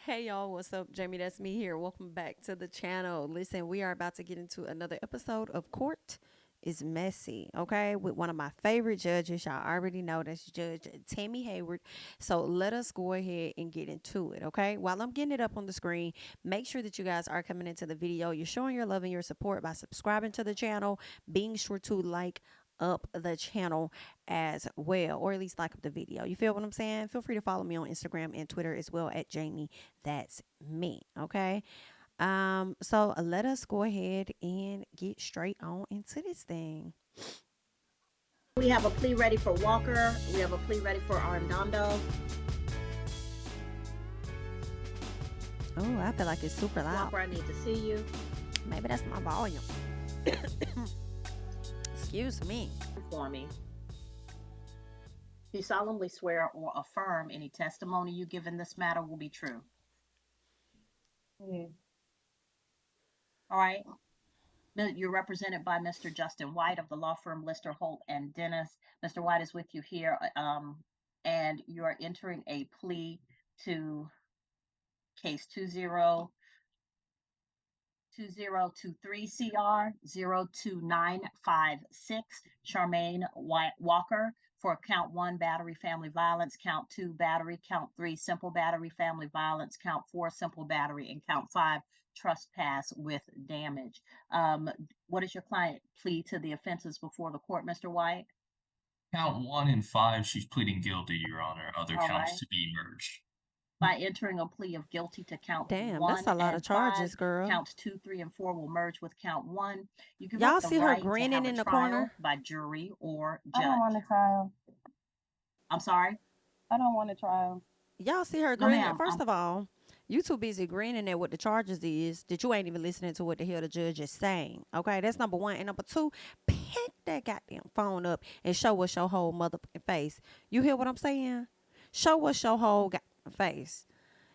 Hey y'all, what's up? Jamie, that's me here. Welcome back to the channel. Listen, we are about to get into another episode of Court is Messy, okay? With one of my favorite judges. Y'all already know that's Judge Tammy Hayward. So let us go ahead and get into it, okay? While I'm getting it up on the screen, make sure that you guys are coming into the video. You're showing your love and your support by subscribing to the channel, being sure to like up the channel as well, or at least like up the video. You feel what I'm saying? Feel free to follow me on Instagram and Twitter as well at Jami That's Me. Okay. So let us go ahead and get straight on into this thing. We have a plea ready for Walker. We have a plea ready for Armando. Oh, I feel like it's super loud. Walker, I need to see you. Maybe that's my volume. Excuse me. For me. You solemnly swear or affirm any testimony you give in this matter will be true. Yeah. All right. You're represented by Mr. Justin White of the law firm Lister, Holt and Dennis. Mr. White is with you here, and you are entering a plea to case 2023 CR 02956 Charmaine Walker for count 1 battery family violence, count 2 battery, count 3 simple battery family violence, count 4 simple battery, and count 5 trespass with damage. What is your client plea to the offenses before the court, Mr. White? Count 1 and 5, she's pleading guilty, Your Honor. Other All counts right. to be merged. By entering a plea of guilty to count Damn, 1 that's a lot and of charges, 5, girl. counts 2, 3, and 4 will merge with count 1. You give Y'all up the see her right to grinning have in a the trial corner? by jury or I don't want a judge. trial. I'm sorry? I don't want a trial. Y'all see her No, grinning? ma'am. First of all, you too busy grinning at what the charges is that you ain't even listening to what the hell the judge is saying. Okay, that's number one. And number two, pick that goddamn phone up and show us your whole motherfucking face. You hear what I'm saying? Show us your whole goddamn face.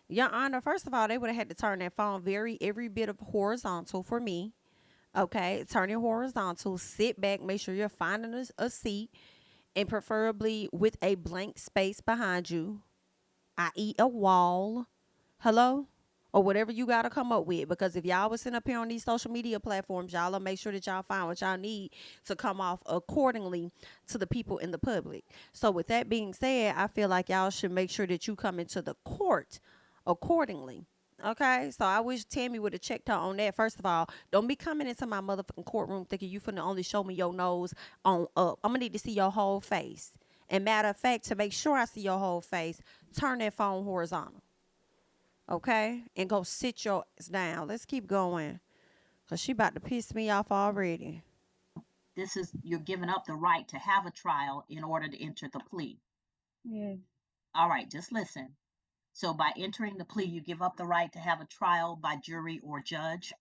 Your Honor, first of all, they would have had to turn that phone every bit of horizontal for me. Okay, turn it horizontal, sit back, make sure you're finding a seat, and preferably with a blank space behind you, i.e., a wall. Hello? Or whatever you got to come up with. Because if y'all was sitting up here on these social media platforms, y'all will make sure that y'all find what y'all need to come off accordingly to the people in the public. So, with that being said, I feel like y'all should make sure that you come into the court accordingly. Okay, so I wish Tammy would have checked her on that. First of all, don't be coming into my motherfucking courtroom thinking you finna only show me your nose on up. I'm gonna need to see your whole face. And matter of fact, to make sure I see your whole face, turn that phone horizontal. Okay? And go sit your ass down. Let's keep going. Because she about to piss me off already. You're giving up the right to have a trial in order to enter the plea. Yeah. All right, just listen. So by entering the plea, you give up the right to have a trial by jury or judge.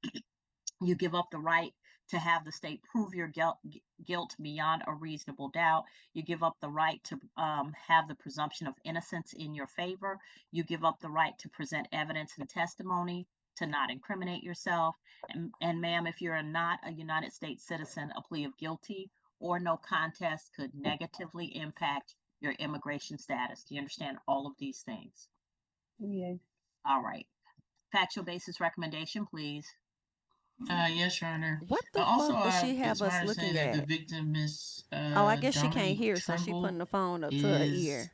You give up the right to have the state prove your guilt beyond a reasonable doubt. You give up the right to have the presumption of innocence in your favor. You give up the right to present evidence and testimony, to not incriminate yourself. And ma'am, if you're not a United States citizen, a plea of guilty or no contest could negatively impact your immigration status. Do you understand all of these things? Yeah. All right. Factual basis recommendation, please. Yes, Your Honor. What the Also, fuck does she have it's my us looking understanding that the at? victim, Miss Oh, I guess she can't Dominique hear, so she putting Trimble, the phone up to her is ear.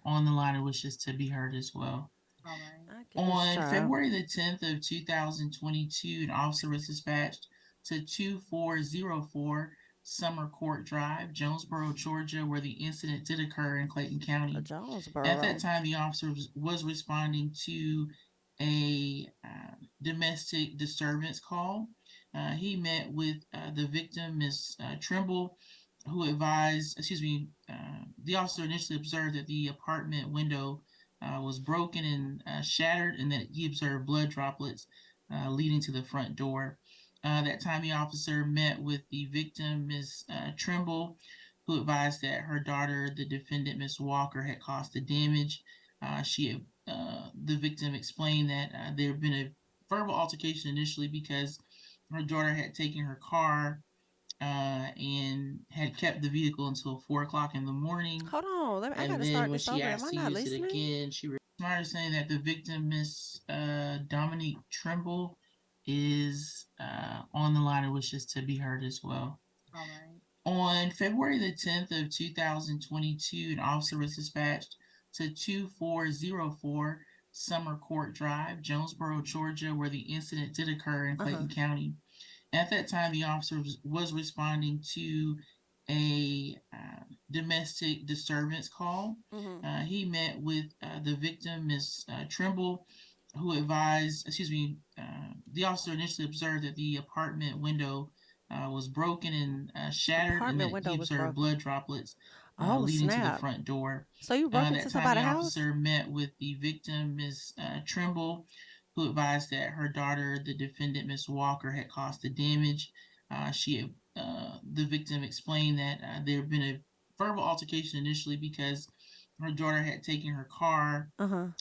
on the line and wishes to be heard as well. All right. I guess, On child. February the 10th of 2022, an officer was dispatched to 2404 Summer Court Drive, Jonesboro, Georgia, where the incident did occur in Clayton County. At that Jonesboro. time, the officer was responding to a domestic disturbance call. He met with the victim, Ms. Trimble, who advised, the officer initially observed that the apartment window was broken and shattered, and that he observed blood droplets leading to the front door. That time, the officer met with the victim, Ms. Trimble, who advised that her daughter, the defendant, Ms. Walker, had caused the damage. The victim explained that there had been a verbal altercation initially because her daughter had taken her car and had kept the vehicle until 4 o'clock in the morning. Hold on. I And got to then start when this she over. Am asked I to not use it listening? again, my understanding that the victim, Miss Dominique Trimble, is on the line and wishes to be heard as well. All right. On February the 10th of 2022, an officer was dispatched to 2404 Summer Court Drive, Jonesboro, Georgia, where the incident did occur in Clayton County. At that time, the officer was responding to a domestic disturbance call. He met with the victim, Miss Trimble, who advised, the officer initially observed that the apartment window was broken and shattered, and Apartment that window he was observed broken. blood droplets Oh, leading to the snap. front door. So you broke That into time, the somebody's house? officer met with the victim, Miss Trimble, who advised that her daughter, the defendant, Miss Walker, had caused the damage. The victim explained that there had been a verbal altercation initially because her daughter had taken her car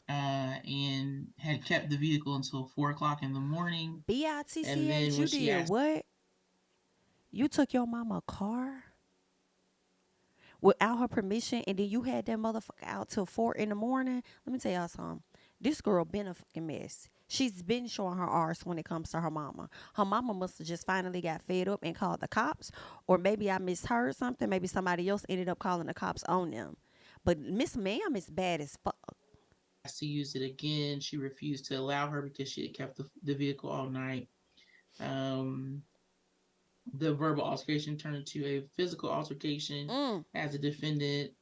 and had kept the vehicle until 4 o'clock in the morning. And then BITCH, when you she did asked, what? You took your mama car without her permission, and then you had that motherfucker out till 4 in the morning? Let me tell y'all something. This girl been a fucking mess. She's been showing her arse when it comes to her mama. Her mama must have just finally got fed up and called the cops, or maybe I misheard something. Maybe somebody else ended up calling the cops on them. But Miss Ma'am is bad as fuck. to use it again, she refused to allow her because she had kept the vehicle all night. The verbal altercation turned into a physical altercation as the defendant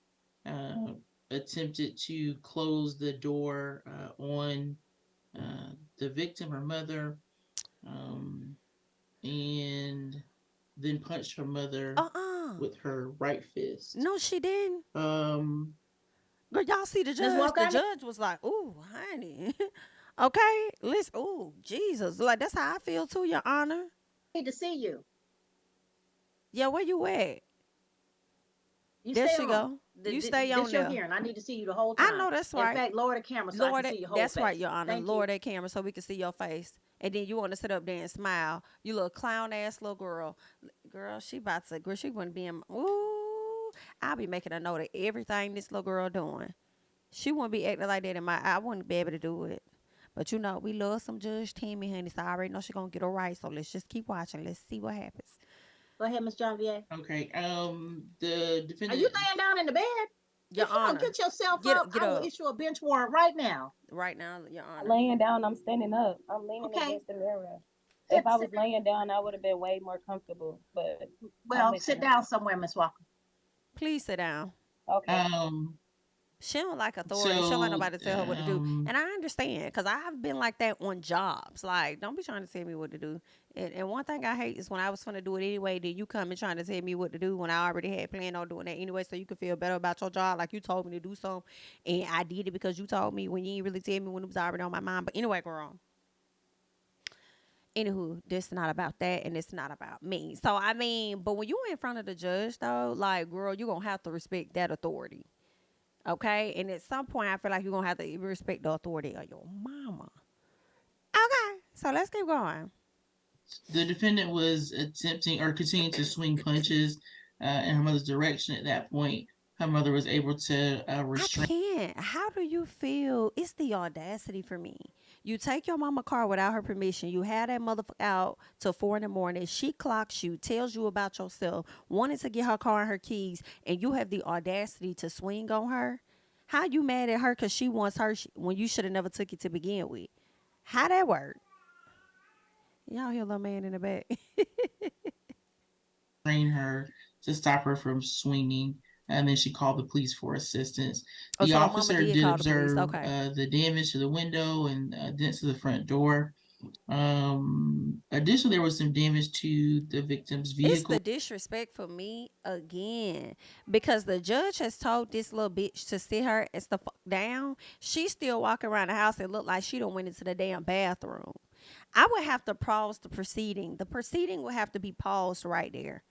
attempted to close the door on the victim, her mother, and then punched her mother with her right fist. No, she didn't. Girl, y'all see the Ms. judge? Walker, The judge was like, "Ooh, honey." Okay, listen. Ooh, Jesus. Like, that's how I feel too, Your Honor. I need to see you. Yeah, where you at? You There stay she on. go. You stay on This your there. hearing. I need to see you the whole I time. know that's In right. fact, lower the camera so I Lower can that. see your whole That's face. right, Your Honor. Thank Lower you. that camera so we can see your face. And then you want to sit up there and smile. You little clown ass little girl. Girl, she about to. Girl, she wouldn't be in. Ooh, I'll be making a note of everything this little girl doing. She wouldn't be acting like that in my. I wouldn't be able to do it. But you know, we love some Judge Tammy, honey. So I already know she's gonna get her right. So let's just keep watching. Let's see what happens. Go ahead, Ms. John VA. Okay. The Are defendant. you laying down in the bed? Your If you don't Honor, get yourself get up, get I will up issue a bench warrant right now. right now, Your Honor. Laying down, I'm standing up. I'm leaning Okay. against the mirror. Sit, If I sit was laying down, I would have been way more comfortable. But I'm Well, sit listening. down somewhere, Ms. Walker. Please sit down. Okay. She don't like authority. She don't like So nobody to tell her what to do. And I understand because I've been like that on jobs. Like, don't be trying to tell me what to do. And one thing I hate is when I was going to do it anyway, then you come and trying to tell me what to do when I already had planned on doing that anyway so you could feel better about your job. Like, you told me to do something and I did it because you told me when you didn't really tell me when it was already on my mind. But anyway, girl. Anywho, this not about that and it's not about me. So, I mean, but when you in front of the judge, though, like, girl, you're going to have to respect that authority. Okay, and at some point, I feel like you're gonna have to respect the authority of your mama. Okay, so let's keep going. the defendant was attempting or continuing to swing punches in her mother's direction. At that point, her mother was able to I restrain. can't. How do you feel? It's the audacity for me. You take your mama car without her permission. You have that motherfucker out till 4 in the morning. She clocks you, tells you about yourself, wanted to get her car and her keys, and you have the audacity to swing on her. How you mad at her because she wants her when you should have never took it to begin with? How that work? Y'all hear little man in the back. Her to stop her from swinging, and then she called the police for assistance. Oh, The so the mama officer did did call the police. observe Okay. the damage to the window and dents to the front door. Additionally, there was some damage to the victim's It's vehicle. the disrespect for me again because the judge has told this little bitch to sit her as the fuck down. She's still walking around the house and look like she done went into the damn bathroom. I would have to pause the proceeding. The proceeding would have to be paused right there.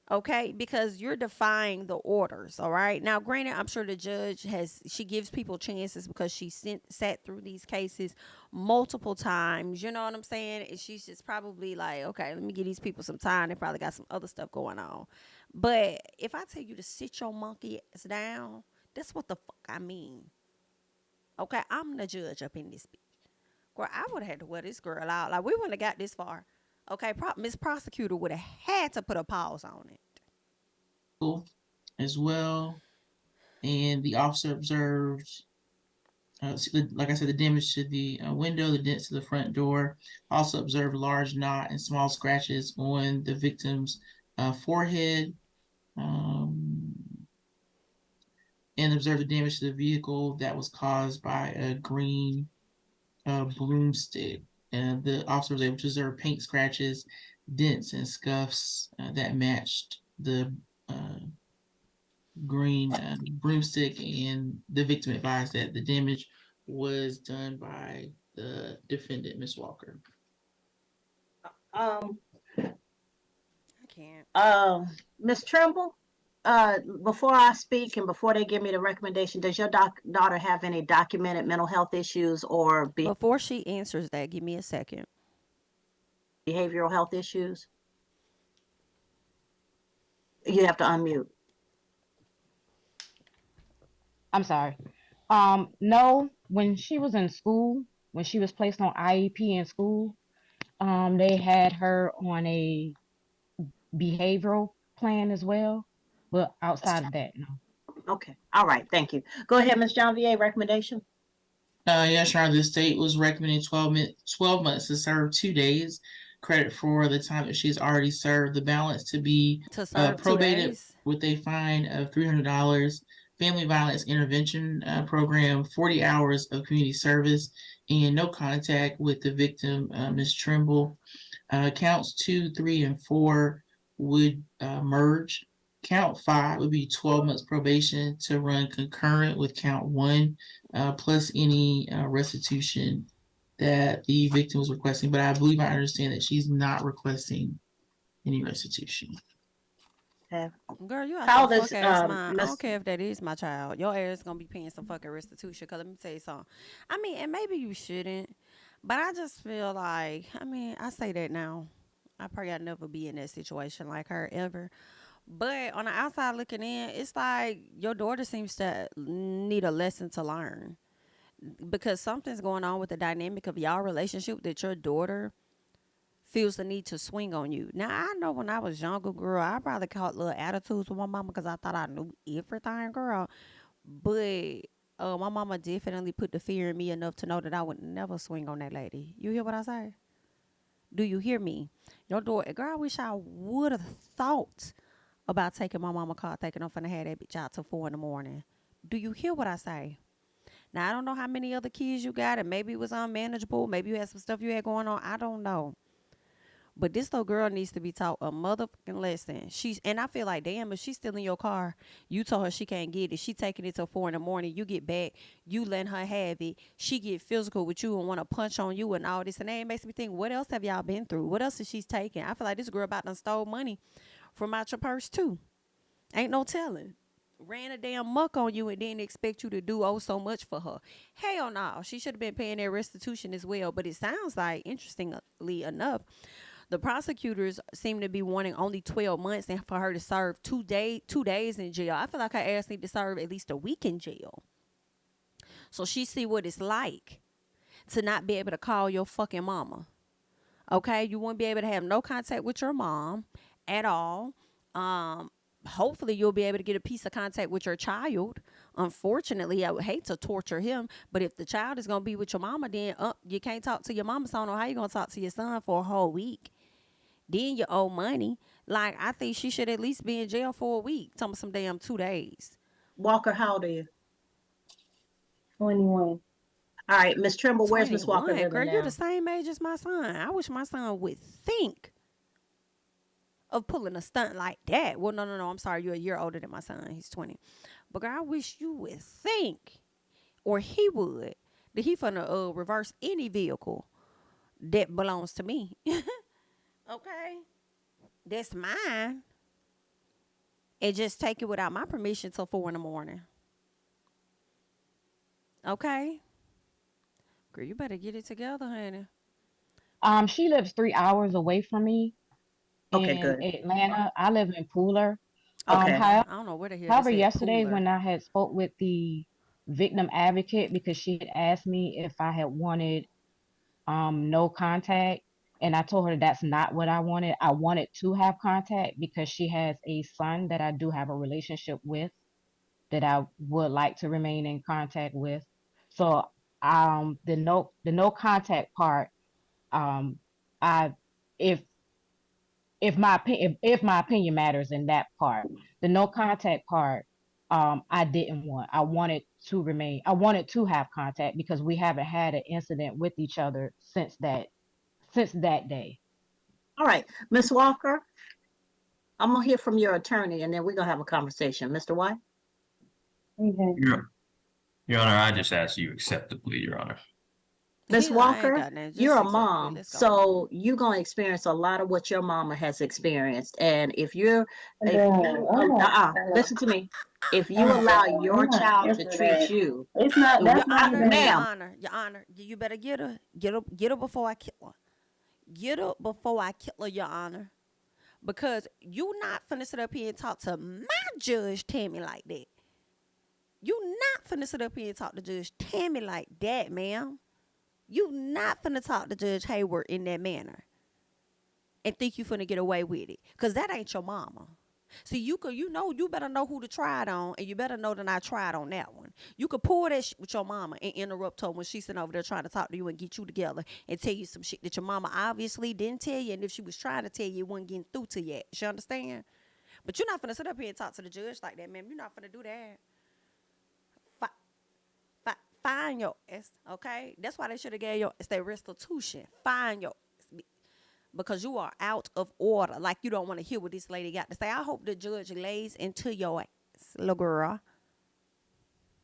Okay, because you're defying the orders. All right. Now, granted, I'm sure the judge she gives people chances because she sat through these cases multiple times. You know what I'm saying? And she's just probably like, okay, let me give these people some time. They probably got some other stuff going on. But if I tell you to sit your monkey ass down, that's what the fuck I mean. Okay, I'm the judge up in this bitch. Girl, I would have had to wear this girl out. Like, we wouldn't have got this far. Okay, Miss Prosecutor would have had to put a pause on it. As well, and the officer observed, like I said, the damage to the window, the dents to the front door. Also observed large knot and small scratches on the victim's forehead, um, and observed the damage to the vehicle that was caused by a green broomstick. And the officer was able to observe paint scratches, dents, and scuffs that matched the green broomstick, and the victim advised that the damage was done by the defendant, Miss Walker. Um, I can't. Miss Trimble, before I speak and before they give me the recommendation, does your daughter have any documented mental health issues or Before she answers that, give me a second. behavioral health issues? You have to unmute. I'm sorry. No, when she was in school, when she was placed on IEP in school, they had her on a behavioral plan as well. But outside of that, no. Okay. All right. Thank you. Go ahead, Ms. Janvier, recommendation. Yes, Your Honor, the state was recommending 12 months to serve 2 days, credit for the time that she's already served, the balance to be To serve 2 probated days. with a fine of $300, family violence intervention program, 40 hours of community service, and no contact with the victim, Ms. Trimble. Counts 2, 3, and 4 would merge. Count 5 would be 12 months probation to run concurrent with count 1, plus any restitution that the victim was requesting. But I believe I understand that she's not requesting any restitution. Girl, you out How your does fuck ass mind. I Miss don't care if that is my child. Your ass gonna be paying some fucking restitution. Cause let me tell you something. I mean, and maybe you shouldn't, but I just feel like, I mean, I say that now. I pray I'll never be in that situation like her ever. But on the outside looking in, it's like your daughter seems to need a lesson to learn because something's going on with the dynamic of y'all relationship that your daughter feels the need to swing on you. Now, I know when I was younger, girl, I probably caught little attitudes with my mama because I thought I knew everything, girl. But my mama definitely put the fear in me enough to know that I would never swing on that lady. You hear what I say? Do you hear me? Your daughter, girl, I wish I would have thought about taking my mama car, thinking I'm finna have that bitch out till 4 in the morning. Do you hear what I say? Now, I don't know how many other kids you got, and maybe it was unmanageable. Maybe you had some stuff you had going on. I don't know. But this little girl needs to be taught a motherfucking lesson. And I feel like, damn, if she's still in your car, you told her she can't get it. She taking it till 4 in the morning. You get back, you let her have it. She get physical with you and want to punch on you and all this. And that makes me think, what else have y'all been through? What else is she taking? I feel like this girl about to stole money from out your purse too. Ain't no telling. Ran a damn muck on you and didn't expect you to do oh so much for her. Hell no. She should have been paying that restitution as well. But it sounds like, interestingly enough, the prosecutors seem to be wanting only 12 months and for her to serve 2 days in jail. I feel like her ass need to serve at least a week in jail. So she see what it's like to not be able to call your fucking mama. Okay? You won't be able to have no contact with your mom at all. Hopefully you'll be able to get a piece of contact with your child. Unfortunately, I would hate to torture him, but if the child is going to be with your mama, then you can't talk to your mama, so I don't know how you going to talk to your son for a whole week. Then you owe money. Like, I think she should at least be in jail for a week. Tell me some damn 2 days. Walker, how old are you? 21. All right, Miss Trimble, where's Miss Walker 21. living Girl, now? you're the same age as my son. I wish my son would think of pulling a stunt like that. Well, no. I'm sorry. You're a year older than my son. He's 20. But girl, I wish you would think, or he would, that he finna reverse any vehicle that belongs to me. Okay? That's mine. And just take it without my permission till 4 in the morning. Okay? Girl, you better get it together, honey. She lives 3 hours away from me Okay, in good. Atlanta. I live in Pooler. Okay. However, I don't know where the hell this however, at, yesterday when Pooler. I had spoke with the victim advocate because she had asked me if I had wanted no contact, and I told her that's not what I wanted. I wanted to have contact because she has a son that I do have a relationship with that I would like to remain in contact with. So the no contact part, um I if if my opinion matters in that part, the no contact part, I didn't want. I wanted to remain. I wanted to have contact because we haven't had an incident with each other since that day. All right, Miss Walker, I'm gonna hear from your attorney, and then we're gonna have a conversation. Mr. White. Okay. Your Honor, I just ask you accept the plea, Your Honor. Miss I ain't Walker, got nothing. Just you're a accept the plea. mom, Let's go. so you're gonna experience a lot of what your mama has experienced. And if you listen to me, if you allow your I'm not child here to for treat that. you, It's not. Your That's not Honor, even. ma'am. Your Honor, you better get her before I kill her. Get her before I kill her, Your Honor. Because you not finna sit up here and talk to my Judge Tammy like that. You not finna sit up here and talk to Judge Tammy like that, ma'am. You not finna talk to Judge Hayward in that manner and think you finna get away with it. Cause that ain't your mama. See, you better know who to try it on, and you better know that I tried on that one. You could pull that shit with your mama and interrupt her when she's sitting over there trying to talk to you and get you together and tell you some shit that your mama obviously didn't tell you, and if she was trying to tell you, it wasn't getting through to you yet. You understand? But you're not finna sit up here and talk to the judge like that, ma'am. You're not finna do that. Find your ass, okay? That's why they should have gave your ass that restitution. Find your ass, because you are out of order. Like you don't want to hear what this lady got to say. I hope the judge lays into your ass, little girl.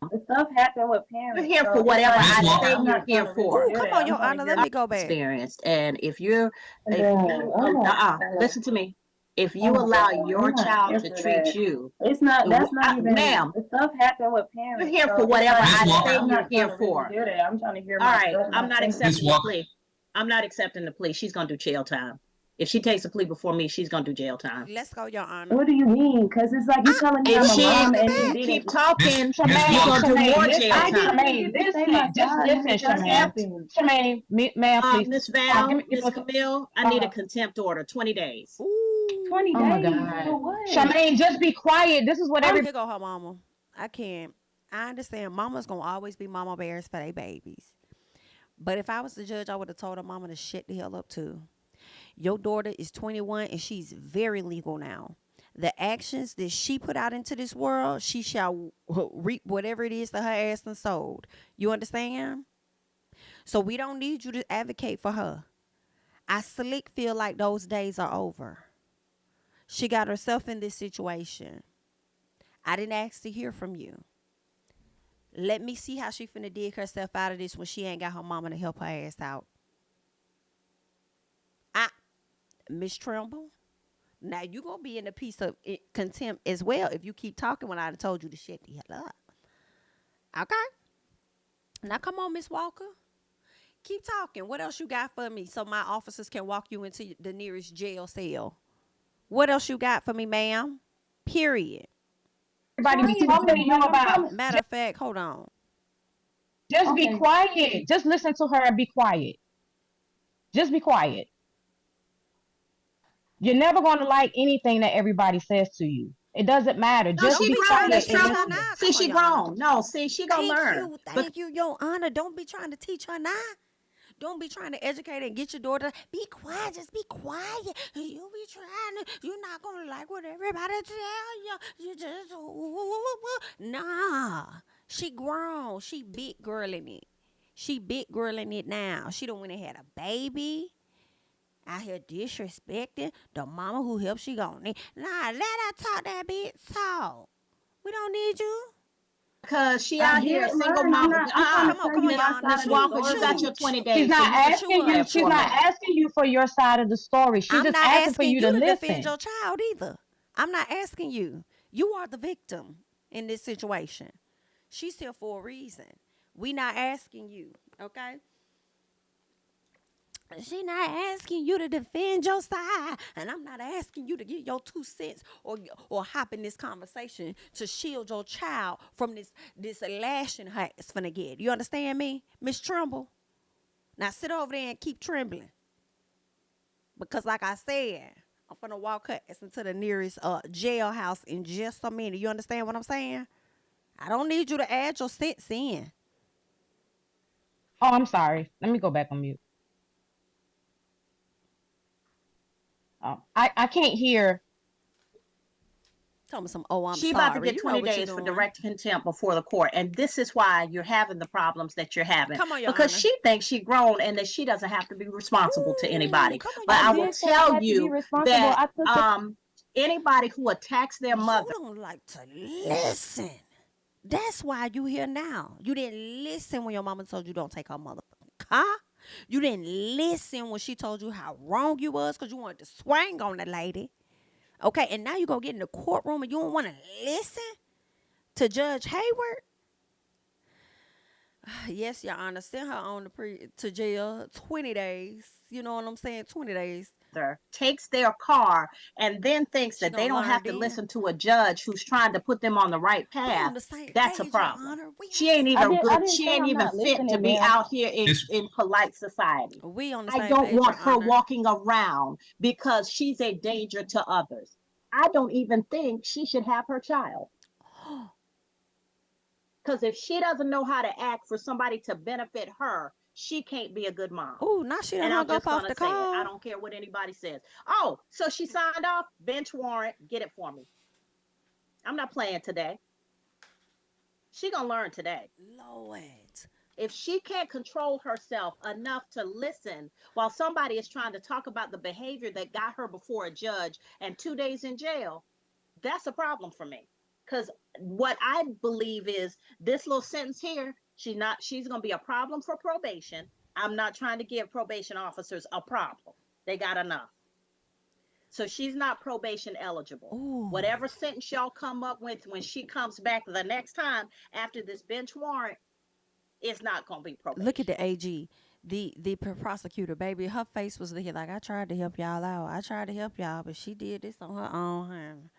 The stuff happened with You're parents. here So for it's whatever like, I say I'm you're not here trying to for. really Ooh, do come that. on, I'm Your trying Honor. to Let hear. me go back. Experienced, and if you're, I'm not trying to. listen to me. If you allow your I'm not child here to for treat that. you, It's not. That's not even. ma'am, The stuff happened with you're parents. here So for it's whatever like, I say I'm you're not here trying to really for. do that. I'm trying to hear All my right, stuff. I'm not My accepting the Walker. plea. I'm not accepting the plea. She's gonna do jail time. If she takes a plea before me, she's gonna do jail time. Let's go, Your Honor. What do you mean? Because it's like you telling me If I'm a she, mom and you you keep didn't. talking, Miss you're Walker. gonna do more Listen, jail I time. didn't even Tremaine, get to say my just side when listen, it just happened. Tremaine, ma'am, please. Miss Val, Give Miss me, Camille, I need a contempt order, 20 days. Ooh. 20 oh my days God. for what? Tremaine, just be quiet. This is what everybody. Here go her mama. I can't. I understand mama's gonna always be mama bears for their babies. But if I was the judge, I would have told her mama to shut the hell up too. Your daughter is 21 and she's very legal now. The actions that she put out into this world, she shall reap whatever it is that her ass done sold. You understand? So we don't need you to advocate for her. I slick feel like those days are over. She got herself in this situation. I didn't ask to hear from you. Let me see how she finna dig herself out of this when she ain't got her mama to help her ass out. Miss Trimble, now you gonna be in a piece of contempt as well if you keep talking when I done told you to shut the hell up. Okay? Now come on, Miss Walker. Keep talking. What else you got for me so my officers can walk you into the nearest jail cell? What else you got for me, ma'am? Period. Everybody be talking to you about. Matter of fact, hold on. Just be quiet. Just listen to her and be quiet. Just be quiet. You're never going to like anything that everybody says to you. It doesn't matter. No, Just she be grown, quiet Miss and Trumbull. listen. See, she grown. No, see, she gonna learn. Thank you, Your Honor. Don't be trying to teach her now. Don't be trying to educate and get your daughter. Be quiet. Just be quiet. You be trying to. You're not gonna like what everybody tell you. You just nah. She grown. She big girl in it. She big girl in it now. She done went and had a baby. Out here disrespecting the mama who helped she gonna need. Nah, let her talk that big talk. We don't need you. Because she out here, single mama. Come on, Your Honor. Miss Walker, you got your 20 days. She's not so you can asking chew on you. that She's for a not minute. asking you for your side of the story. She's I'm just not asking for you to defend listen. your child either. I'm not asking you. You are the victim in this situation. She's here for a reason. We not asking you, okay? She not asking you to defend your side, and I'm not asking you to give your 2 cents or hop in this conversation to shield your child from this lashing her is finna get. You understand me, Miss Tremble? Now sit over there and keep trembling, because like I said, I'm finna walk her ass into the nearest jailhouse in just a minute. You understand what I'm saying? I don't need you to add your cents in. Oh, I'm sorry. Let me go back on mute. I can't hear. Tell me some, oh, I'm She about to sorry. get You know 20 what you're days for doing. direct contempt before the court. And this is why you're having the problems that you're having. Come on, Your Because Honor. she thinks she grown and that she doesn't have to be responsible to Ooh, anybody. come on, But Your I I Honor. will did say I tell had to be you responsible. that I took the anybody who attacks their You mother, don't like to listen. That's why you here now. You didn't listen when your mama told you don't take her motherfucking car. You didn't listen when she told you how wrong you was because you wanted to swing on the lady. Okay, and now you gonna get in the courtroom and you don't want to listen to Judge Hayward? Yes, Your Honor. Send her on to jail 20 days. You know what I'm saying? 20 days. takes their car and then thinks She that they gonna don't have learn to then. listen to a judge who's trying to put them on the right We path, on the same that's a page, Your problem. Honor. We on She the ain't I even did I good. didn't She say ain't I'm even not fit to listening, be ma'am. out here This in polite society. we on the I same don't page, want Your her Honor. walking around because she's a danger to others. I don't even think she should have her child. Because if she doesn't know how to act for somebody to benefit her, she can't be a good mom. Oh, now she done And I'm hung up just off going the to say it. I call. don't care what anybody says. Oh, so she signed off? Bench warrant. Get it for me. I'm not playing today. She going to learn today. Lord. If she can't control herself enough to listen while somebody is trying to talk about the behavior that got her before a judge and 2 days in jail, that's a problem for me. Because what I believe is this little sentence here, she's going to be a problem for probation. I'm not trying to give probation officers a problem. They got enough. So she's not probation eligible. Ooh. Whatever sentence y'all come up with when she comes back the next time after this bench warrant, it's not going to be probation. Look at the AG, the prosecutor, baby. Her face was looking like, I tried to help y'all out. I tried to help y'all, but she did this on her own.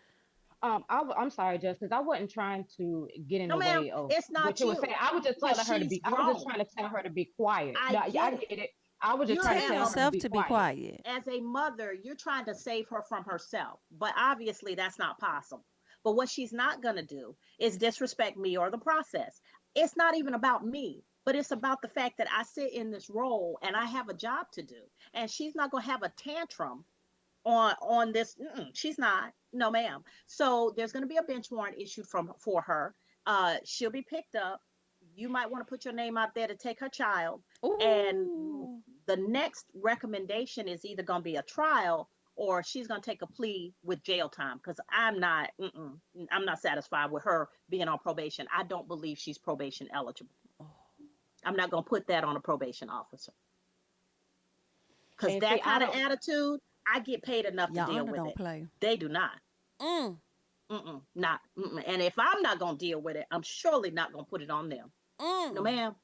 I'm sorry, Jess, because I wasn't trying to get in No, the ma'am, way of it's what not you were saying. you. I was just But telling her to she's be. I was just grown. trying to tell her to be quiet. I No, I get get it. it. I was just You're trying to Tell as tell a her to yourself be to be quiet. quiet. as a mother, you're trying to save her from herself. But obviously that's not possible. But what she's not going to do is disrespect me or the process. It's not even about me, but it's about the fact that I sit in this role and I have a job to do. And she's not going to have a tantrum on this. She's not. No, ma'am. So there's going to be a bench warrant issued for her. She'll be picked up. You might want to put your name out there to take her child. And Ooh. the next recommendation is either going to be a trial or she's going to take a plea with jail time, because I'm not satisfied with her being on probation. I don't believe she's probation eligible. I'm not going to put that on a probation officer, because And see, that I kind of don't. attitude, I get paid enough to Your deal Honor with don't it. play. They do not. Mm. Not. And if I'm not going to deal with it, I'm surely not going to put it on them. No, Mm. ma'am.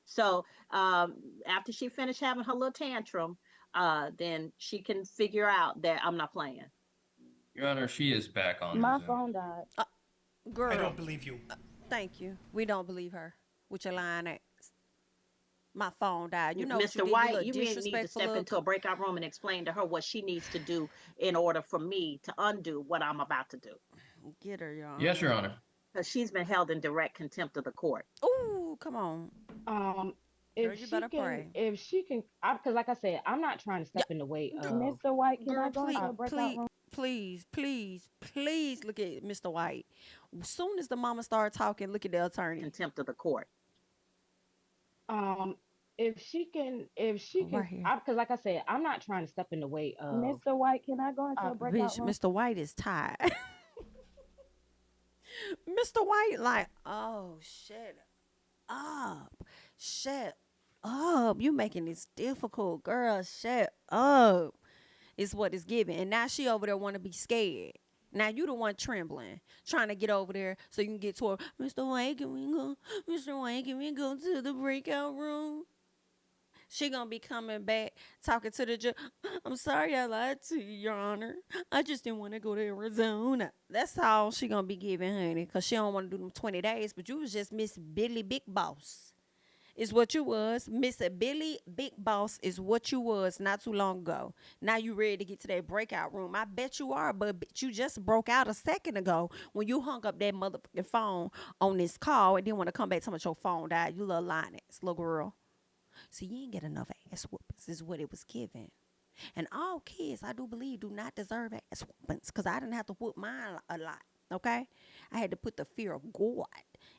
So after she finished having her little tantrum, then she can figure out that I'm not playing. Your Honor, she is back on My Zoom. phone died. Girl. I don't believe you. Thank you. We don't believe her with your lying ass. My phone died. You know what you Mr. did? You White, little you need to disrespectful step little. into a breakout room and explain to her what she needs to do in order for me to undo what I'm about to do. Get her, Your Honor. Yes, Your Honor. Because she's been held in direct contempt of the court. Ooh, come on. Um, Girl, you better pray. if she can, because like I said, I'm not trying to step in the way of. Mr. White, can I Girl, go into a breakout room? please look at Mr. White. As soon as the mama started talking, look at the attorney. Contempt of the court. If she can, Right here. because like I said, I'm not trying to step in the way of. Mr. White, can I go into a breakout Bitch, room? Mr. White is tired. Mr. White, like, oh, shut up. Shut up. You making this difficult, girl. Shut up. Is what it's giving. And now she over there want to be scared. Now you the one trembling, trying to get over there so you can get to her. Mr. White, can we go? Mr. White, can we go to the breakout room? She gonna be coming back talking to the judge. I'm sorry I lied to you, Your Honor. I just didn't want to go to Arizona. That's all she gonna be giving, honey, because she don't want to do them 20 days. But you was just Miss Billy Big Boss. Is what you was. Miss Billy Big Boss is what you was not too long ago. Now you ready to get to that breakout room. I bet you are, but you just broke out a second ago when you hung up that motherfucking phone on this call and didn't want to come back to your phone died. You little lioness, little girl. So you ain't get enough ass whoopings is what it was given. And all kids, I do believe, do not deserve ass whoopings because I didn't have to whoop mine a lot, okay? I had to put the fear of God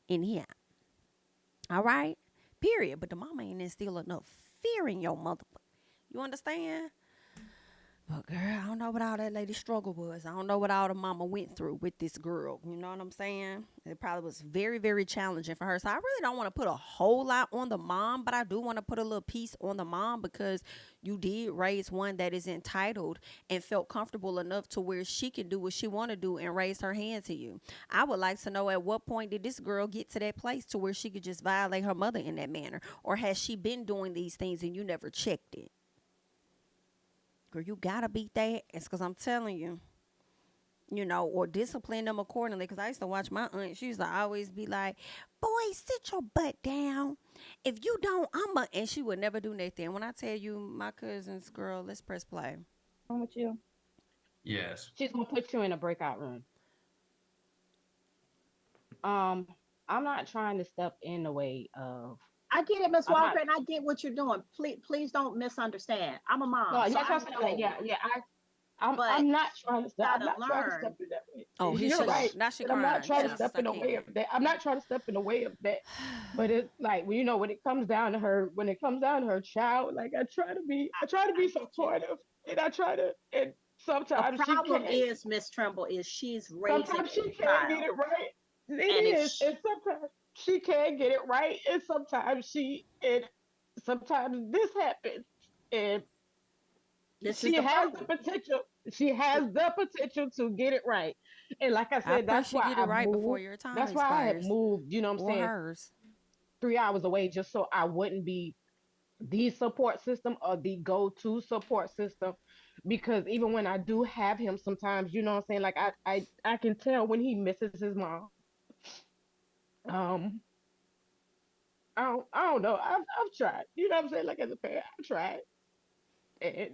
in here, all right? Period. But the mama ain't instill enough fear in your motherfucker. You understand? But girl, I don't know what all that lady struggle was. I don't know what all the mama went through with this girl. You know what I'm saying? It probably was very, very challenging for her. So I really don't want to put a whole lot on the mom, but I do want to put a little piece on the mom because you did raise one that is entitled and felt comfortable enough to where she can do what she want to do and raise her hand to you. I would like to know at what point did this girl get to that place to where she could just violate her mother in that manner? Or has she been doing these things and you never checked it? Girl, you gotta beat that ass because I'm telling you, or discipline them accordingly. Because I used to watch my aunt. She used to always be like, boy, sit your butt down. If you don't, and she would never do nothing. When I tell you, my cousin's girl, let's press play. I'm with you. Yes. She's gonna put you in a breakout room. I'm not trying to step in the way of. I get it, Miss I'm Walker, not. and I get what you're doing. Please don't misunderstand. I'm a No, mom, so yes, I I'm saying, know. yeah. I'm But I'm not trying to you step. I'm gotta not trying to step learn in that way. Oh, here You're she go. right, because Now she and I'm not crying. trying to yeah. Jesus, step I in the way can't. of that. I'm not trying to step in the way of that. But it's like when it comes down to her, when it comes down to her child, like I try to I be get you. supportive, and I try to, and The sometimes she problem can't. is, Miss Tremble, is she's raising Sometimes a she can't get child, it right. It and if is, and sometimes she can't get it right, and sometimes this happens, and this is she the has the problem. potential. She has the potential to get it right, and like I I said, pray that's she why get it I right before moved. your time That's why I had expires. moved. You know what I'm Or saying? hers. 3 hours away, just so I wouldn't be the support system or the go-to support system, because even when I do have him, sometimes you know what I'm saying. Like I can tell when he misses his mom. Um, I don't know. I've tried. You know what I'm saying? Like as a parent, I've tried, and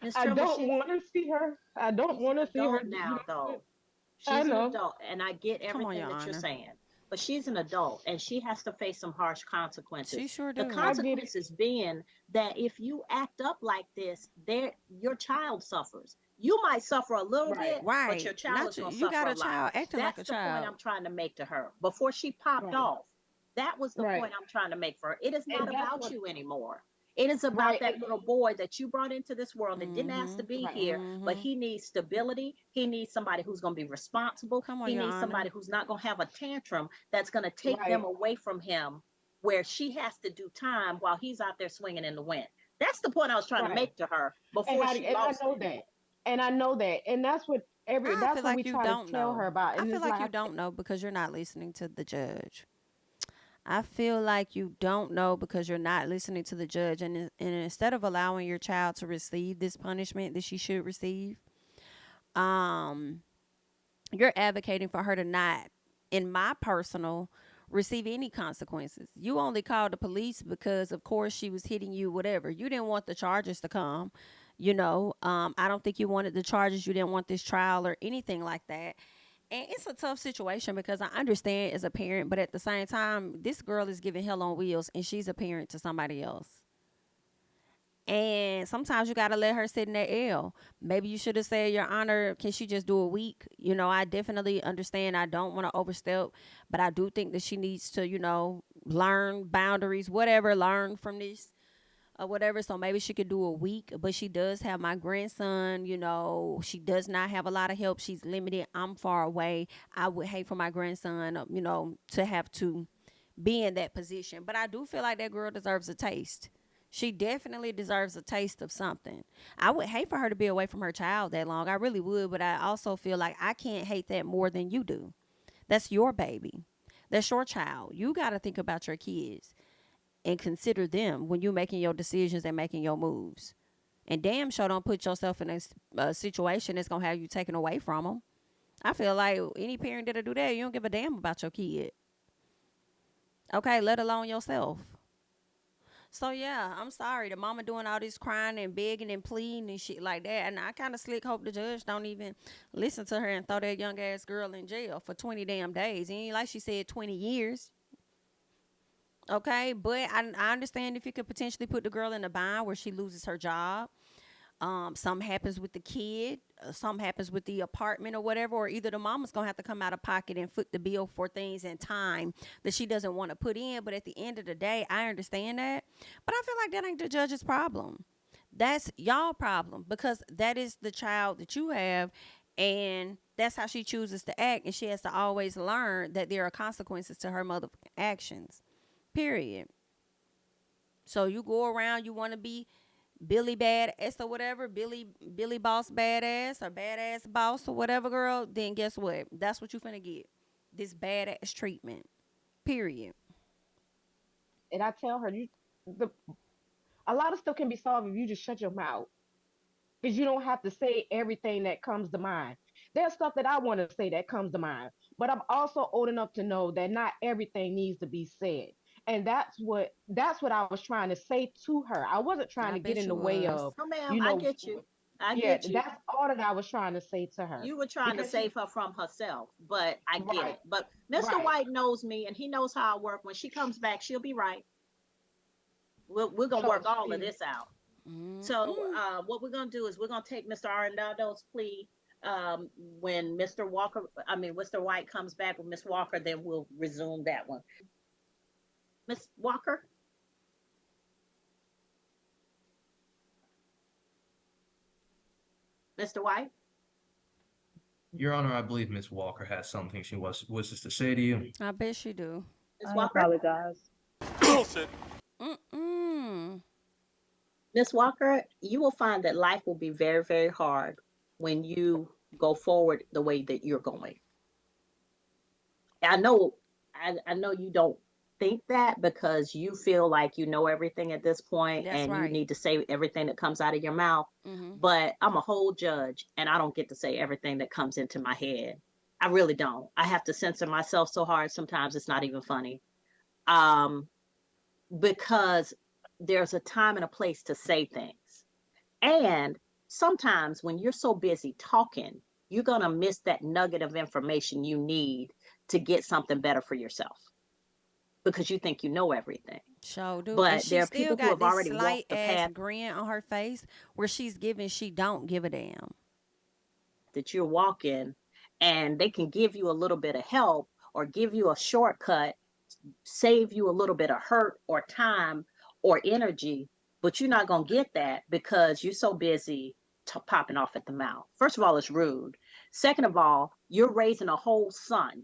Miss I Tremble, don't want to see her. I don't she's an want to see her. adult You now, know, though. I She's an know. adult, and I get Come on, everything Your that you're Honor. saying. But she's an adult, and she has to face some harsh She consequences. sure The do. I get it. consequences being that if you act up like this, there your child suffers. You might suffer a little Right. bit, but your Right. child is Not you. going to You suffer got a a lot. child acting like That's a the point child. I'm trying to make to her before she popped Right. off. That was the Right. point I'm trying to make for her. It is not And that's about what. you anymore. It is about Right. that little boy that you brought into this world that didn't ask to Mm-hmm. be Right. here, but Mm-hmm. he needs stability. He needs somebody who's going to be responsible. Come on, He Your needs Honor. somebody who's not going to have a tantrum that's going to take them Right. away from him, where she has to do time while he's out there swinging in the wind. That's the point I was trying to Right. make to her And before I she and I lost know it. that. And I know that. And I that's feel what like we you try to don't tell her know. about. I And feel it's like you like, don't know because you're not listening to the judge. I feel like you don't know because you're not listening to the judge. And instead of allowing your child to receive this punishment that she should receive, um, you're advocating for her to not, in my personal, receive any consequences. You only called the police because, of course, she was hitting you, whatever. You didn't want the charges to come. I don't think you wanted the charges. You didn't want this trial or anything like that. And it's a tough situation because I understand as a parent, but at the same time, this girl is giving hell on wheels and she's a parent to somebody else. And sometimes you got to let her sit in that L. Maybe you should have said, Your Honor, can she just do a week? I definitely understand. I don't want to overstep, but I do think that she needs to, learn boundaries, whatever, learn from this or whatever. So maybe she could do a week, but she does have my grandson. She does not have a lot of help. She's limited. I'm far away. I would hate for my grandson, to have to be in that position. But I do feel like that girl deserves a taste. She definitely deserves a taste of something. I would hate for her to be away from her child that long. I really would. But I also feel like I can't hate that more than you do. That's your baby. That's your child. You got to think about your kids. and consider them when you're making your decisions and making your moves. And damn sure don't put yourself in a situation that's going to have you taken away from them. I feel like any parent that'll do that, you don't give a damn about your kid. Okay, let alone yourself. So yeah, I'm sorry. The mama doing all this crying and begging and pleading and shit like that. And I kind of slick hope the judge don't even listen to her and throw that young ass girl in jail for 20 damn days. It ain't like she said 20 years. Okay, but I understand if you could potentially put the girl in a bind where she loses her job. Something happens with the kid, something happens with the apartment or whatever, or either the mama's gonna have to come out of pocket and foot the bill for things and time that she doesn't want to put in. But at the end of the day, I understand that. But I feel like that ain't the judge's problem. That's y'all problem because that is the child that you have, and that's how she chooses to act, and she has to always learn that there are consequences to her motherfucking actions. Period. So you go around, you want to be Billy badass or whatever, Billy boss badass or badass boss or whatever, girl, then guess what? That's what you finna get. This badass treatment. Period. And I tell her, the a lot of stuff can be solved if you just shut your mouth. Because you don't have to say everything that comes to mind. There's stuff that I want to say that comes to mind, but I'm also old enough to know that not everything needs to be said. And that's what I was trying to say to her. I wasn't trying I to get bet in you the way was. of, No, ma'am, you I know, get you. I yeah, get you. that's all that I was trying to say to her. You were trying to Because she, save her from herself, but I get right, it. But Mr. right. White knows me and he knows how I work. When she comes back, she'll be right. We're gonna So work all of she, this out. So Mm-mm. what we're gonna do is we're gonna take Mr. Arendado's plea. When Mr. White comes back with Miss Walker, then we'll resume that one. Miss Walker, Mr. White, Your Honor, I believe Miss Walker has something she wishes to say to you. I bet she do. Miss I Walker, apologize. Mm-mm. Miss Walker, you will find that life will be very, very hard when you go forward the way that you're going. I know, I know you don't think that because you feel like you know everything at this point That's and you right. need to say everything that comes out of your mouth. Mm-hmm. But I'm a whole judge and I don't get to say everything that comes into my head. I really don't. I have to censor myself so hard sometimes it's not even funny. Um, because there's a time and a place to say things. And sometimes when you're so busy talking, you're going to miss that nugget of information you need to get something better for yourself because you think you know everything. Sure do. And But she there are still people who got have this already slight walked the ass path grin on her face where she's giving she don't give a damn. that you're walking, and they can give you a little bit of help or give you a shortcut, save you a little bit of hurt or time or energy, but you're not going to get that because you're so busy popping off at the mouth. First of all, it's rude. Second of all, you're raising a whole son.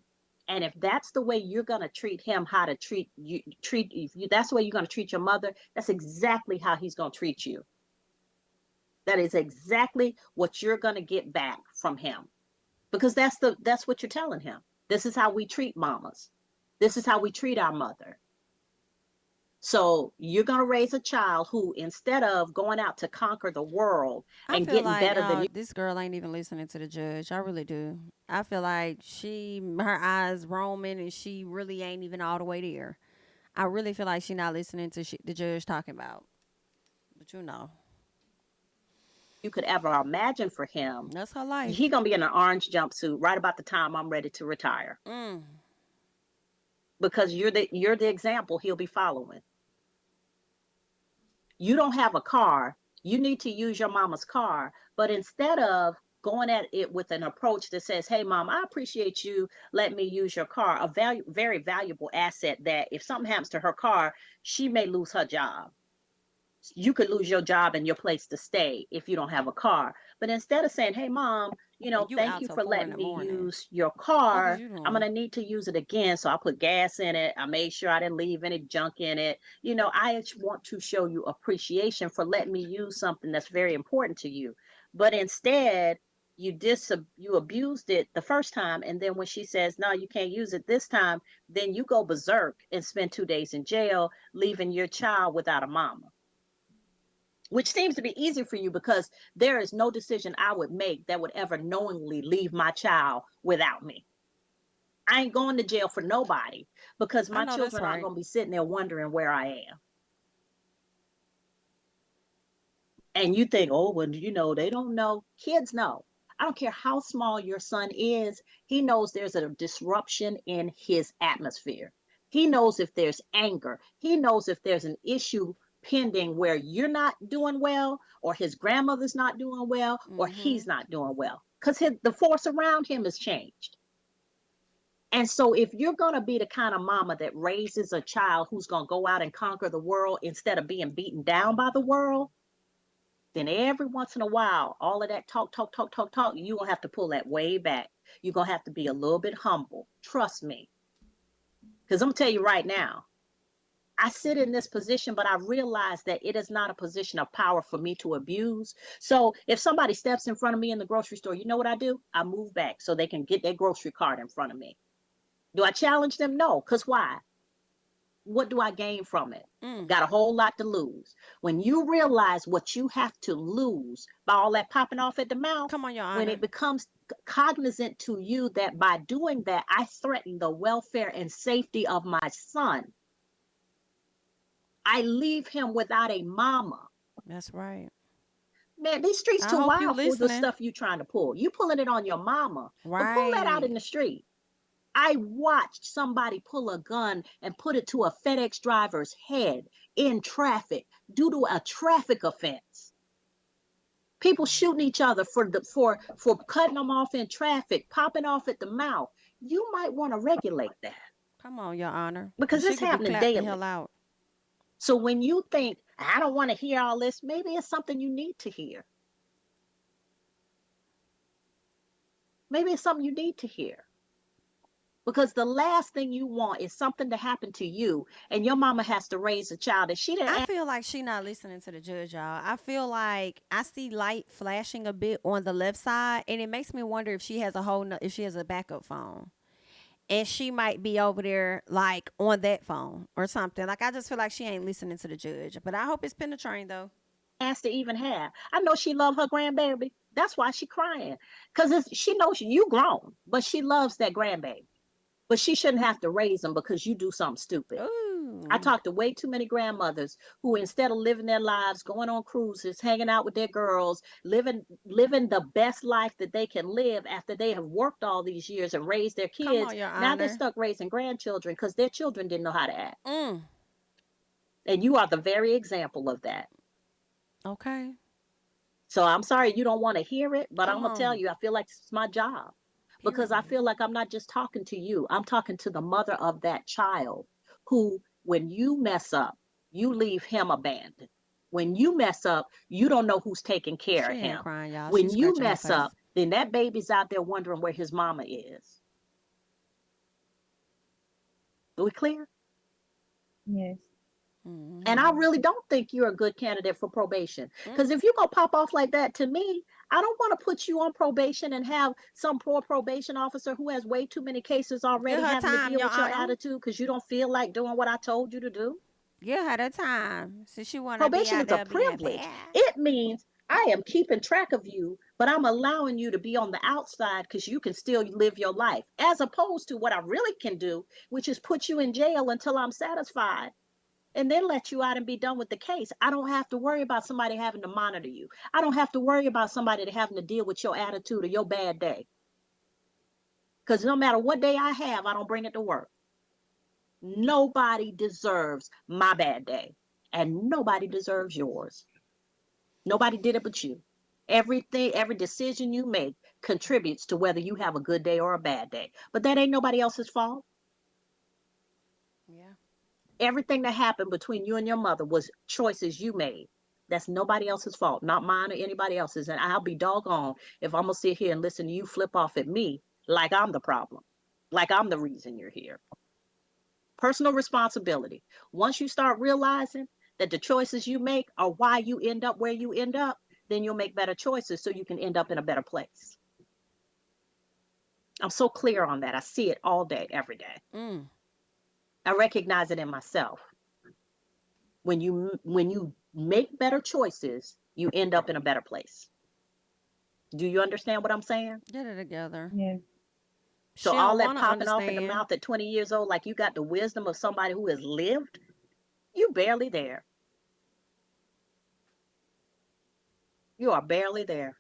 And if that's the way you're going to treat him, how to if that's the way you're going to treat your mother, that's exactly how he's going to treat you. That is exactly what you're going to get back from him because that's what you're telling him. This is how we treat mamas. This is how we treat our mother. So you're going to raise a child who, instead of going out to conquer the world I and feel getting like better than you, this girl ain't even listening to the judge. I really do. I feel like her eyes roaming and she really ain't even all the way there. I really feel like she not listening to the judge talking about. But you know, you could ever imagine for him, that's her life. he going to be in an orange jumpsuit right about the time I'm ready to retire Mm. because you're the example he'll be following. You don't have a car, you need to use your mama's car. But instead of going at it with an approach that says, hey, mom, I appreciate you letting me use your car, a very valuable asset that if something happens to her car, she may lose her job. You could lose your job and your place to stay if you don't have a car. But instead of saying, hey, mom, And you thank out you till for 4 in letting the me morning. use your Fuck is car, you I'm going doing? to need to use it again. So I put gas in it. I made sure I didn't leave any junk in it. I want to show you appreciation for letting me use something that's very important to you. But instead, you abused it the first time, and then when she says no, you can't use it this time, then you go berserk and spend 2 days in jail, leaving your child without a mama, which seems to be easy for you because there is no decision I would make that would ever knowingly leave my child without me. I ain't going to jail for nobody because I my know that's children aren't right. going to be sitting there wondering where I am. And you think, oh, well, they don't know. Kids know. I don't care how small your son is, he knows there's a disruption in his atmosphere. He knows if there's anger. He knows if there's an issue pending where you're not doing well, or his grandmother's not doing well, or Mm-hmm. he's not doing well, because the force around him has changed. And so, if you're going to be the kind of mama that raises a child who's going to go out and conquer the world instead of being beaten down by the world, then every once in a while, all of that talk, talk, talk, talk, talk, you're going to have to pull that way back. You're going to have to be a little bit humble. Trust me. Because I'm going to tell you right now, I sit in this position, but I realize that it is not a position of power for me to abuse. So if somebody steps in front of me in the grocery store, you know what I do? I move back so they can get their grocery cart in front of me. Do I challenge them? No. Because why? What do I gain from it? Mm. Got a whole lot to lose. When you realize what you have to lose by all that popping off at the mouth, Come on, Your when Honor. it becomes cognizant to you that by doing that, I threaten the welfare and safety of my son, I leave him without a mama. That's right. Man, these streets I too hope you wild for the listening. stuff you trying to pull. You pulling it on your mama, but pull that out Right. in the street. I watched somebody pull a gun and put it to a FedEx driver's head in traffic due to a traffic offense. People shooting each other for cutting them off in traffic, popping off at the mouth. You might want to regulate that Come on, Your Honor. because Because she it's could be happening clapped the daily. hell out. So when you think, I don't want to hear all this, maybe it's something you need to hear. Maybe it's something you need to hear. Because the last thing you want is something to happen to you and your mama has to raise a child that she I didn't. feel like she not listening to the judge, y'all. I feel like I see light flashing a bit on the left side, and it makes me wonder if she has if she has a backup phone, and she might be over there like on that phone or something. Like I just feel like she ain't listening to the judge. But I hope it's penetrating though. Asked to even have. I know she loved her grandbaby. That's why she crying. Because she knows you grown, but she loves that grandbaby. But she shouldn't have to raise them because you do something stupid. I Ooh. talked to way too many grandmothers who, instead of living their lives, going on cruises, hanging out with their girls, living the best life that they can live after they have worked all these years and raised their Come kids, on, Your now they're Honor. stuck raising grandchildren because their children didn't know how to act. Mm. And you are the very example of that. Okay. So I'm sorry you don't want to hear it, but I'm Come gonna tell on. you, I feel like it's my job because I Period. feel like I'm not just talking to you. I'm talking to the mother of that child who, when you mess up, you leave him abandoned. When you mess up, you don't know who's taking care She of ain't him. crying, y'all. When She's you scratching her mess up, face. then that baby's out there wondering where his mama is. Are we clear? Yes. And I Mm-hmm. really don't think you're a good candidate for probation. Mm. Because if you're going to pop off like that to me, I don't want to put you on probation and have some poor probation officer who has way too many cases Give already her having to time, deal Your with your Honor. attitude because you don't feel like doing what I told you to do. Give her the time. Since she wanna be Probation out is a there being privilege. bad. It means I am keeping track of you, but I'm allowing you to be on the outside because you can still live your life, as opposed to what I really can do, which is put you in jail until I'm satisfied and then let you out and be done with the case. I don't have to worry about somebody having to monitor you. I don't have to worry about somebody having to deal with your attitude or your bad day. Because no matter what day I have, I don't bring it to work. Nobody deserves my bad day, and nobody deserves yours. Nobody did it but you. Everything, every decision you make contributes to whether you have a good day or a bad day. But that ain't nobody else's fault. Yeah. Everything that happened between you and your mother was choices you made. That's nobody else's fault, not mine or anybody else's. And I'll be doggone if I'm going to sit here and listen to you flip off at me like I'm the problem, like I'm the reason you're here. Personal responsibility. Once you start realizing that the choices you make are why you end up where you end up, then you'll make better choices so you can end up in a better place. I'm so clear on that. I see it all day, every day. Mm. I recognize it in myself. When you make better choices, you end up in a better place. Do you understand what I'm saying? Get it together. Yes. So She all don't that want to popping off at the understand. mouth at 20 years old, like you got the wisdom of somebody who has lived, you barely there. You are barely there.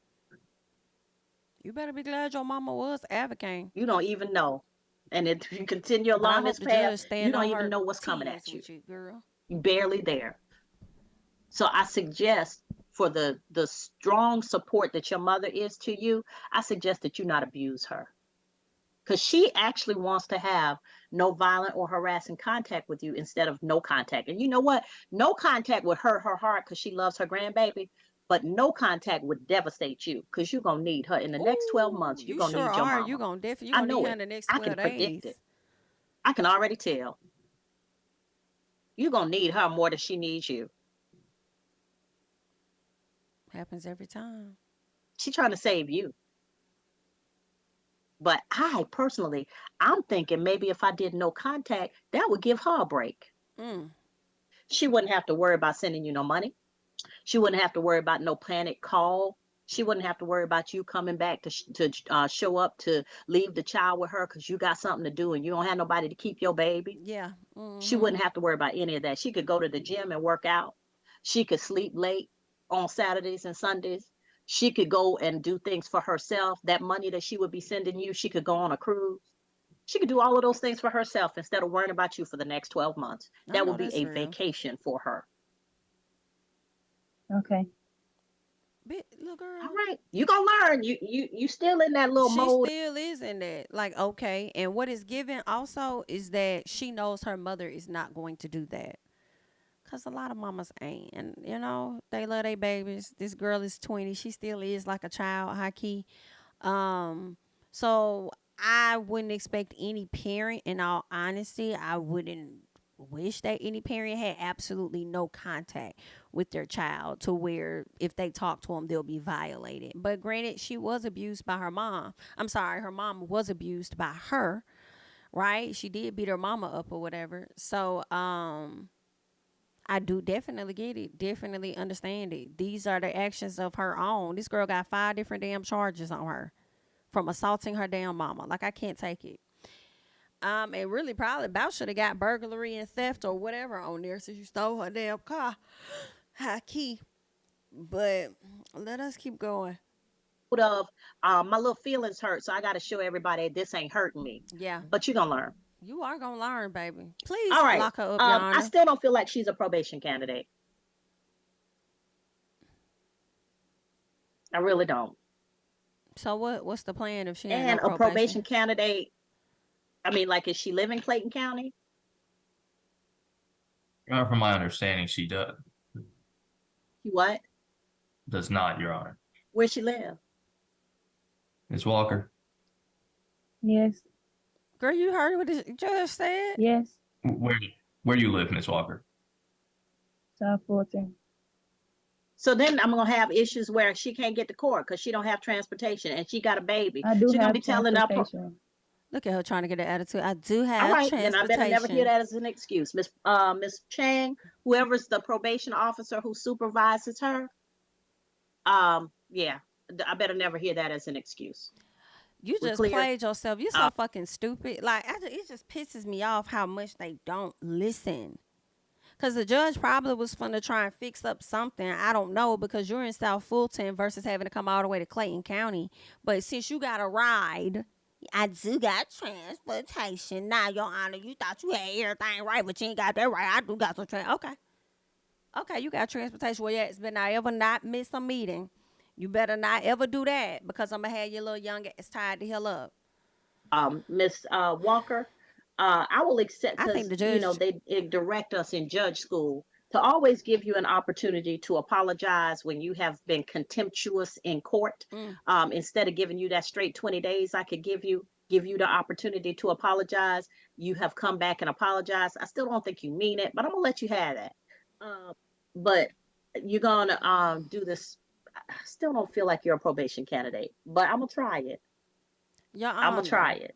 You better be glad your mama was advocating. You don't even know. And if you continue But I along this hope the path, judge you stand don't on even her know what's coming tens at you. with you, girl. You barely there. So I suggest for the strong support that your mother is to you, I suggest that you not abuse her. Because she actually wants to have no violent or harassing contact with you instead of no contact. And you know what? No contact would hurt her heart because she loves her grandbaby, but no contact would devastate you because you're going to need her. In the next 12 Ooh, months, you're you going to sure need your are. You mama. gonna definitely you I gonna need know her it. in the next I can 12 predict days. it. I can already tell. You're going to need her more than she needs you. Happens every time. She's trying to save you. But I'm thinking maybe if I did no contact, that would give her a break. Mm. She wouldn't have to worry about sending you no money. She wouldn't have to worry about no panic call. She wouldn't have to worry about you coming back to show up to leave the child with her because you got something to do and you don't have nobody to keep your baby. Yeah. She Mm-hmm. wouldn't have to worry about any of that. She could go to the gym and work out. She could sleep late on Saturdays and Sundays. She could go and do things for herself. That money that she would be sending you, she could go on a cruise. She could do all of those things for herself instead of worrying about you for the next 12 months. I That know would be that's a real. vacation for her. Okay. Little All girl, right. You gonna learn. You still in that little she mode. still is in that. Like, okay. And what is given also is that she knows her mother is not going to do that. Cause a lot of mamas ain't, and they love their babies. This girl is 20; she still is like a child, high key. Um, so I wouldn't expect any parent, in all honesty, I wouldn't wish that any parent had absolutely no contact with their child to where if they talk to them, they'll be violated. But granted, she was abused by her mom. I'm sorry, her mom was abused by her, right? She did beat her mama up or whatever. So, I do definitely get it. Definitely understand it. These are the actions of her own. This girl got 5 different damn charges on her from assaulting her damn mama. Like, I can't take it. And really probably about should have got burglary and theft or whatever on there since you stole her damn car. High key. But let us keep going. Of my little feelings hurt, so I got to show everybody this ain't hurting me. Yeah. But you're gonna learn. You are gonna learn, baby. All Please right. lock her up, Your I Honor. still don't feel like she's a probation candidate. I really don't. So what's the plan if she ain't no And a probation? probation candidate. I mean, like, is she live in Clayton County? From my understanding, she She what? does not, Your Honor. Where she live? Ms. Walker, Yes. Girl, you heard what the judge said? Yes. where do you live, Ms. Walker? South 14. So then I'm gonna have issues where she can't get to court because she don't have transportation and she got a baby. I do She's gonna be have telling her. transportation. Look at her trying to get an attitude. I do All have right, then I better never hear transportation. that as an excuse. Miss Chang, whoever's the probation officer who supervises her, yeah, I better never hear that as an excuse. You We just clear? played yourself. You so fucking stupid. Like, it just pisses me off how much they don't listen. Because the judge probably was finna try and fix up something. I don't know, because you're in South Fulton versus having to come all the way to Clayton County. But since you got a ride, I do got transportation. Now, Your Honor, you thought you had everything right, but you ain't got that right. I do got some Okay. Okay, you got transportation. Well, yeah, it's been I ever not miss a meeting. You better not ever do that, because I'm going to have your little young ass tied the hell up. Miss Walker, I will accept I think because the judge. they direct us in judge school to always give you an opportunity to apologize when you have been contemptuous in court. Mm, Instead of giving you that straight 20 days, I could give you the opportunity to apologize. You have come back and apologized. I still don't think you mean it, but I'm gonna let you have that. Um, but you're gonna do this. I still don't feel like you're a probation candidate, but I'm gonna try it. Your I'm gonna try Honor, it,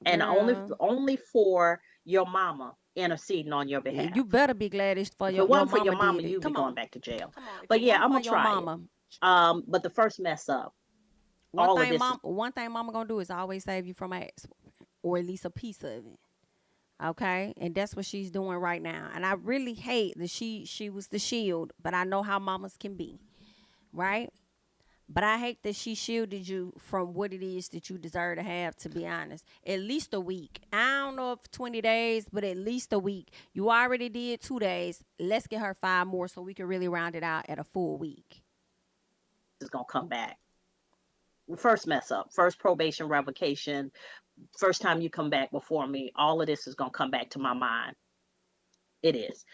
and girl, only for your mama interceding on your behalf. you better be glad it's for If it your wasn't for your mama mama, did it. you'd be Come going on. back to jail. Come on. If But it yeah, wasn't I'm for gonna your try it. mama, But the first mess up, one all of thing this is mama gonna do is always save you from ass, or at least a piece of it. Okay, and that's what she's doing right now. And I really hate that she was the shield, but I know how mamas can be, right? But I hate that she shielded you from what it is that you deserve to have, to be honest. At least a week. I don't know if 20 days, but at least a week. You already did 2 days. Let's get her 5 more so we can really round it out at a full week. gonna come back. First mess up, first probation revocation, first time you come back before me, all of this is gonna come back to my mind. It is.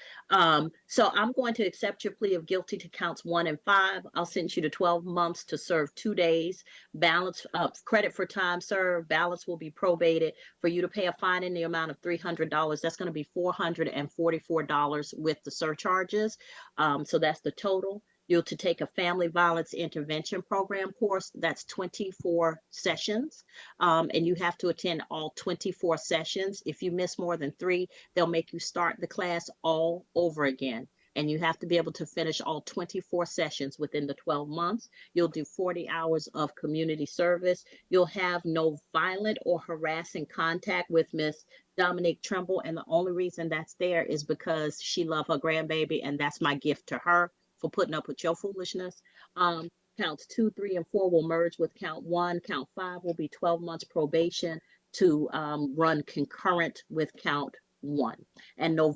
So I'm going to accept your plea of guilty to counts 1 and 5. I'll sentence you to 12 months to serve 2 days. Balance credit for time served. Balance will be probated for you to pay a fine in the amount of $300. That's going to be $444 with the surcharges. So that's the total. You're to take a family violence intervention program course. That's 24 sessions. And you have to attend all 24 sessions. If you miss more than 3, they'll make you start the class all over again. And you have to be able to finish all 24 sessions within the 12 months. You'll do 40 hours of community service. You'll have no violent or harassing contact with Miss Dominique Trimble. And the only reason that's there is because she loved her grandbaby, and that's my gift to her for putting up with your foolishness. Counts 2, 3, and 4 will merge with count 1. Count 5 will be 12 months probation to run concurrent with count 1, and no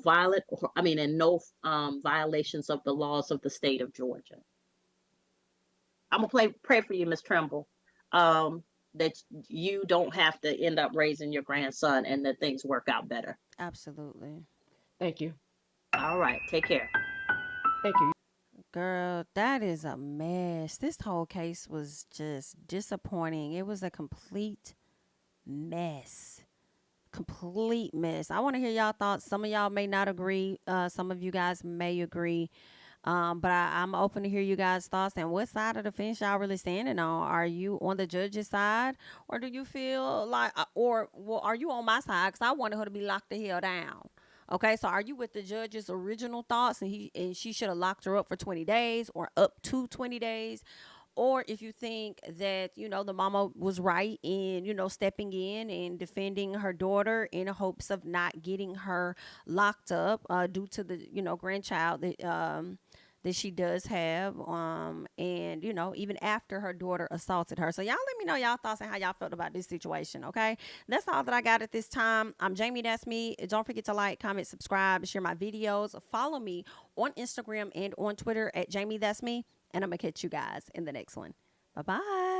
violations of the laws of the state of Georgia. I'm gonna pray for you, Miss Trimble, that you don't have to end up raising your grandson and that things work out better. Absolutely. Thank you. All right, take care. Thank you. Girl, that is a mess. This whole case was just disappointing. It was a complete mess. Complete mess. I want to hear y'all thoughts. Some of y'all may not agree. Some of you guys may agree. But I'm open to hear you guys' thoughts and what side of the fence y'all really standing on. Are you on the judge's side, or do you feel like, are you on my side? Because I wanted her to be locked the hell down. Okay, so are you with the judge's original thoughts, and she should have locked her up for 20 days or up to 20 days? Or if you think that, the mama was right in, stepping in and defending her daughter in hopes of not getting her locked up due to the, grandchild that she does have, and even after her daughter assaulted her. So y'all let me know y'all thoughts and how y'all felt about this situation. Okay, that's all that I got at this time. I'm Jami, that's me. Don't forget to like, comment, subscribe, share my videos. Follow me on Instagram and on Twitter at JamiThatsMe, and I'm gonna catch you guys in the next one. Bye bye.